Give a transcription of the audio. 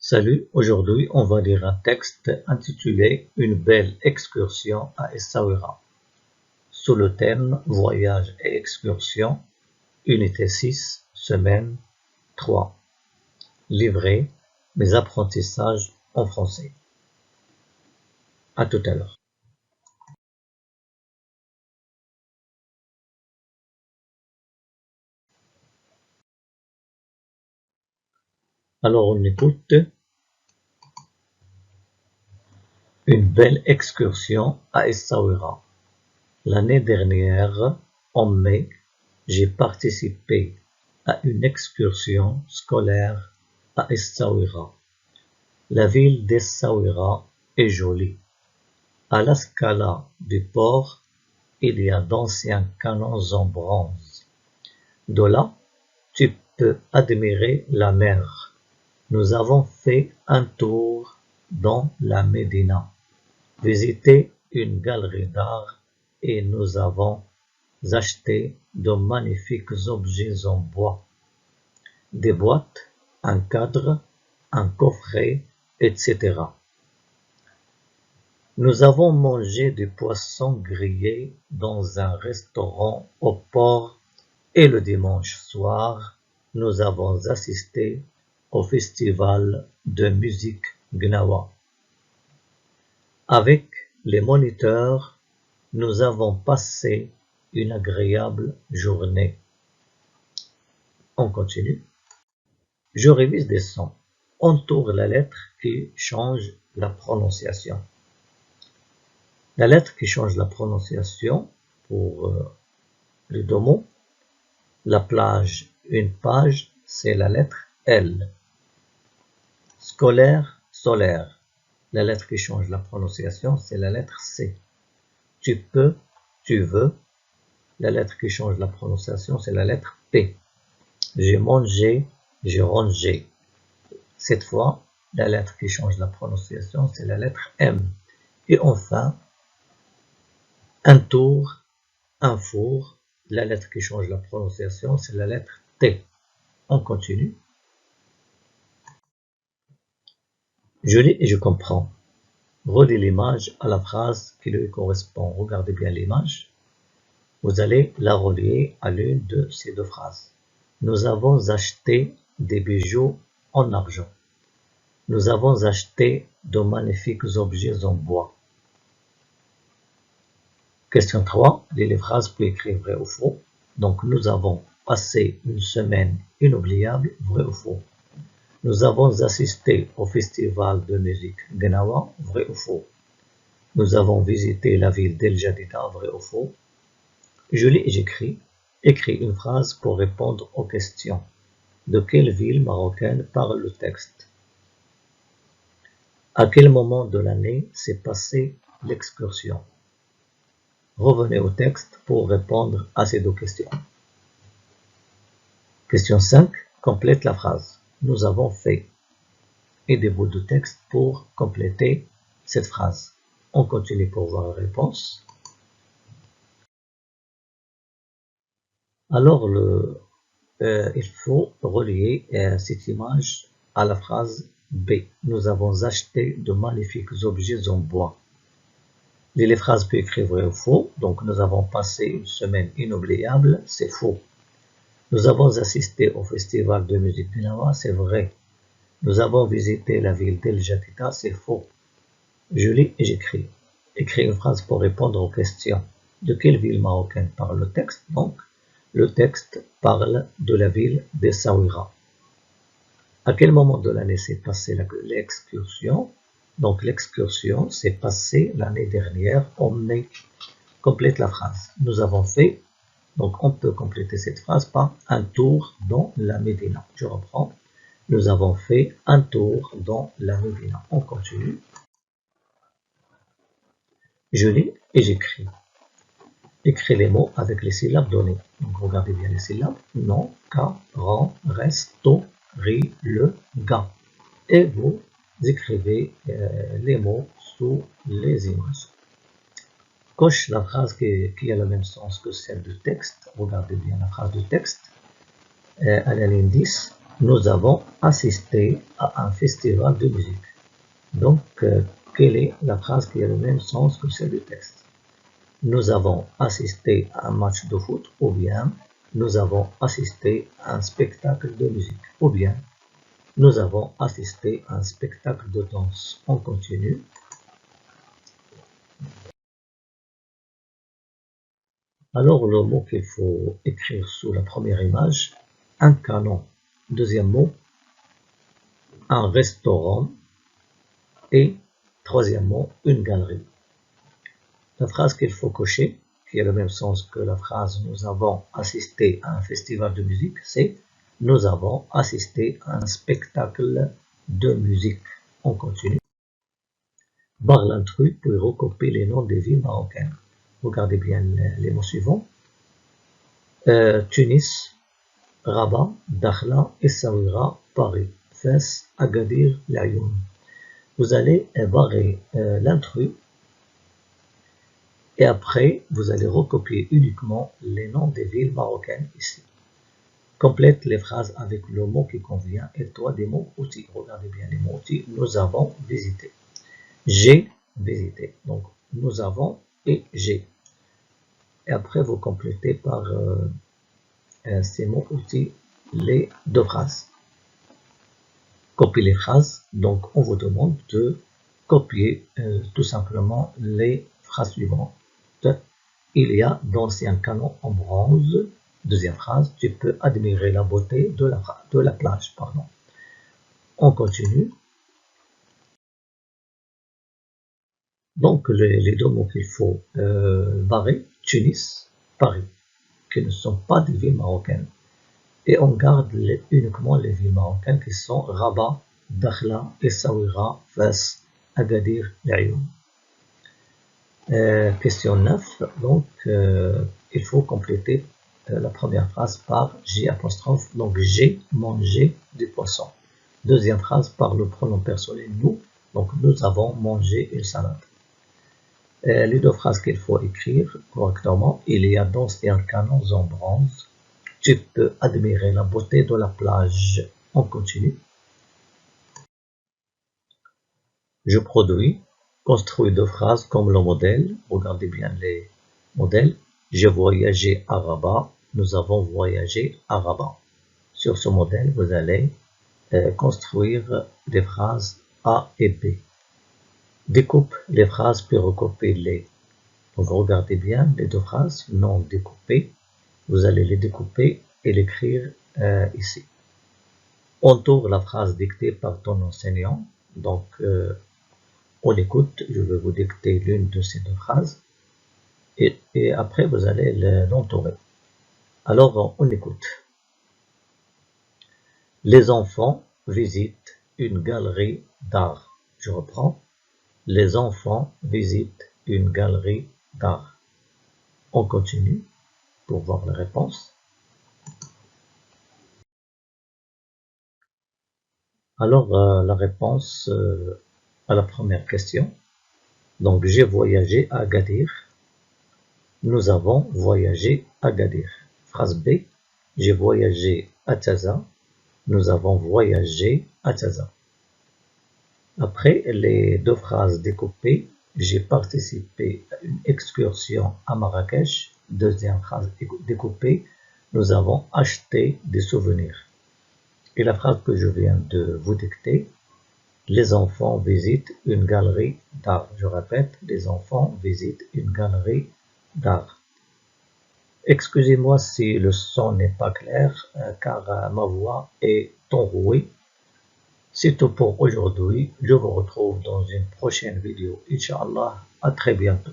Salut, aujourd'hui on va lire un texte intitulé Une belle excursion à Essaouira, sous le thème Voyage et excursion, unité 6, semaine 3. Livret, mes apprentissages en français. À tout à l'heure. Alors on écoute. Une belle excursion à Essaouira. L'année dernière, en mai, j'ai participé à une excursion scolaire à Essaouira. La ville d'Essaouira est jolie. À la Scala du port, il y a d'anciens canons en bronze. De là, tu peux admirer la mer. Nous avons fait un tour dans la Médina, visité une galerie d'art et nous avons acheté de magnifiques objets en bois, des boîtes, un cadre, un coffret, etc. Nous avons mangé du poisson grillé dans un restaurant au port et le dimanche soir, nous avons assisté au festival de musique Gnawa. Avec les moniteurs, nous avons passé une agréable journée. On continue. Je révise des sons. Entoure la lettre qui change la prononciation. La lettre qui change la prononciation pour les deux mots. La plage, une page, c'est la lettre L. Scolaire, solaire. La lettre qui change la prononciation, c'est la lettre C. Tu peux, tu veux. La lettre qui change la prononciation, c'est la lettre P. J'ai mangé, j'ai rangé. Cette fois, la lettre qui change la prononciation, c'est la lettre M. Et enfin, un tour, un four. La lettre qui change la prononciation, c'est la lettre T. On continue. Je lis et je comprends. Relis l'image à la phrase qui lui correspond. Regardez bien l'image. Vous allez la relier à l'une de ces deux phrases. Nous avons acheté des bijoux en argent. Nous avons acheté de magnifiques objets en bois. Question 3. Lis les phrases puis écrire vrai ou faux. Donc, nous avons passé une semaine inoubliable, vrai ou faux. Nous avons assisté au festival de musique Gnawa, vrai ou faux. Nous avons visité la ville d'El Jadida, vrai ou faux. Je lis et j'écris. Écris une phrase pour répondre aux questions. De quelle ville marocaine parle le texte? À quel moment de l'année s'est passée l'excursion? Revenez au texte pour répondre à ces deux questions. Question 5. Complète la phrase. Nous avons fait. Et des bouts de texte pour compléter cette phrase. On continue pour voir la réponse. Alors, il faut relier cette image à la phrase B. Nous avons acheté de magnifiques objets en bois. Les phrases peuvent écrire vrai ou faux. Donc, nous avons passé une semaine inoubliable. C'est faux. Nous avons assisté au festival de musique Gnawa. C'est vrai. Nous avons visité la ville d'El Jadida. C'est faux. Je lis et j'écris. Écris une phrase pour répondre aux questions. De quelle ville marocaine parle le texte? Donc, le texte parle de la ville d'Essaouira. À quel moment de l'année s'est passée l'excursion? Donc, l'excursion s'est passée l'année dernière en mai. Complète la phrase. Nous avons fait, donc on peut compléter cette phrase par un tour dans la Médina. Je reprends. Nous avons fait un tour dans la Médina. On continue. Je lis et j'écris. Écris les mots avec les syllabes données. Donc regardez bien les syllabes. Non, ca, ran, resto, ri, le, ga. Et vous écrivez les mots sous les images. Coche la phrase qui a le même sens que celle du texte. Regardez bien la phrase du texte. À la ligne 10, Nous avons assisté à un festival de musique. Donc, quelle est la phrase qui a le même sens que celle du texte? Nous avons assisté à un match de foot, ou bien nous avons assisté à un spectacle de musique, ou bien nous avons assisté à un spectacle de danse. On continue. Alors, le mot qu'il faut écrire sous la première image, un canon. Deuxième mot, un restaurant. Et troisième mot, une galerie. La phrase qu'il faut cocher, qui a le même sens que la phrase « Nous avons assisté à un festival de musique », c'est « Nous avons assisté à un spectacle de musique ». On continue. Barre l'intrus pour recopier les noms des villes marocaines. Regardez bien les mots suivants. Tunis, Rabat, Dakhla, Essaouira, Paris, Fès, Agadir, Laayoune. Vous allez barrer l'intrus et après vous allez recopier uniquement les noms des villes marocaines ici. Complète les phrases avec le mot qui convient et toi des mots outils. Regardez bien les mots outils. Nous avons visité. J'ai visité. Donc nous avons et j'ai. Et après vous complétez par ces mots outils les deux phrases. Copier les phrases. Donc on vous demande de copier tout simplement les phrases suivantes. Il y a d'anciens canons en bronze. Deuxième phrase, tu peux admirer la beauté de la plage. Pardon. On continue. Donc les deux mots qu'il faut barrer, Tunis, Paris, qui ne sont pas des villes marocaines. Et on garde uniquement les villes marocaines qui sont Rabat, Dakhla, Essaouira, Fès, Agadir, Laayoune. Question 9, donc il faut compléter la première phrase par J', donc j'ai mangé du poisson. Deuxième phrase par le pronom personnel nous, donc nous avons mangé une salade. Les deux phrases qu'il faut écrire correctement, il y a d'anciens canons en bronze, tu peux admirer la beauté de la plage. On continue. Je produis. Construis deux phrases comme le modèle. Regardez bien les modèles. J'ai voyagé à Rabat. Nous avons voyagé à Rabat. Sur ce modèle, vous allez construire des phrases A et B. Découpe les phrases puis recopie-les. Donc regardez bien les deux phrases non découpées. Vous allez les découper et l'écrire ici. Entoure la phrase dictée par ton enseignant. Donc on écoute, je vais vous dicter l'une de ces deux phrases et après vous allez l'entourer. Alors on écoute. Les enfants visitent une galerie d'art. Je reprends. Les enfants visitent une galerie d'art. On continue pour voir la réponse. Alors la réponse à la première question. Donc j'ai voyagé à Agadir. Nous avons voyagé à Agadir. Phrase B. J'ai voyagé à Taza. Nous avons voyagé à Taza. Après les deux phrases découpées, j'ai participé à une excursion à Marrakech. Deuxième phrase découpée, nous avons acheté des souvenirs. Et la phrase que je viens de vous dicter, les enfants visitent une galerie d'art. Je répète, les enfants visitent une galerie d'art. Excusez-moi si le son n'est pas clair, car ma voix est enrouée. C'est tout pour aujourd'hui. Je vous retrouve dans une prochaine vidéo. Inch'Allah, à très bientôt.